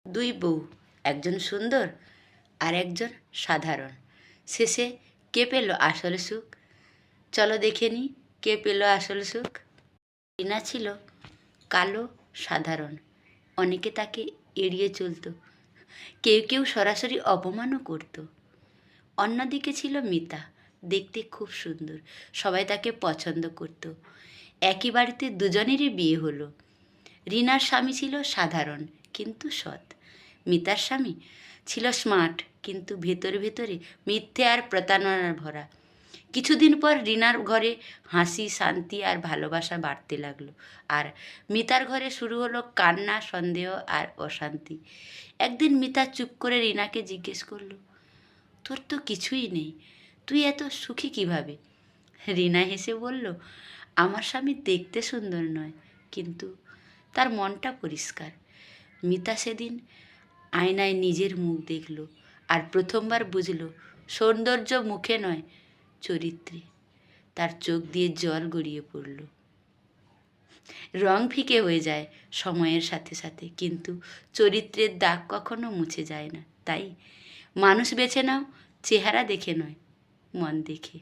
দুই বউ, একজন সুন্দর আর একজন সাধারণ। শেষে কে পেল আসল সুখ? চলো দেখে নিই কে পেল আসল সুখ। রিনা ছিল কালো, সাধারণ। অনেকে তাকে এড়িয়ে চলতো, কেউ কেউ সরাসরি অপমানও করতো। অন্যদিকে ছিল মিতা, দেখতে খুব সুন্দর, সবাই তাকে পছন্দ করত। একই বাড়িতে দুজনেরই বিয়ে হলো। রিনার স্বামী ছিল সাধারণ কিন্তু সৎ। মিতার স্বামী ছিল স্মার্ট কিন্তু ভেতরে ভেতরে মিথ্যে আর প্রতারণার ভরা। কিছুদিন পর রিনার ঘরে হাসি, শান্তি আর ভালোবাসা বাড়তে লাগলো, আর মিতার ঘরে শুরু হলো কান্না, সন্দেহ আর অশান্তি। একদিন মিতা চুপ করে রিনাকে জিজ্ঞেস করলো, তোর তো কিছুই নেই, তুই এত সুখী কিভাবে? রিনা হেসে বলল, আমার স্বামী দেখতে সুন্দর নয়, কিন্তু তার মনটা পরিষ্কার। মিতা সেদিন আয়নায় নিজের মুখ দেখল আর প্রথমবার বুঝল সৌন্দর্য মুখে নয়, চরিত্রে। তার চোখ দিয়ে জল গড়িয়ে পড়ল। রং ফিকে হয়ে যায় সময়ের সাথে সাথে, কিন্তু চরিত্রের দাগ কখনো মুছে যায় না। তাই মানুষ বেছে নাও চেহারা দেখে নয়, মন দেখে।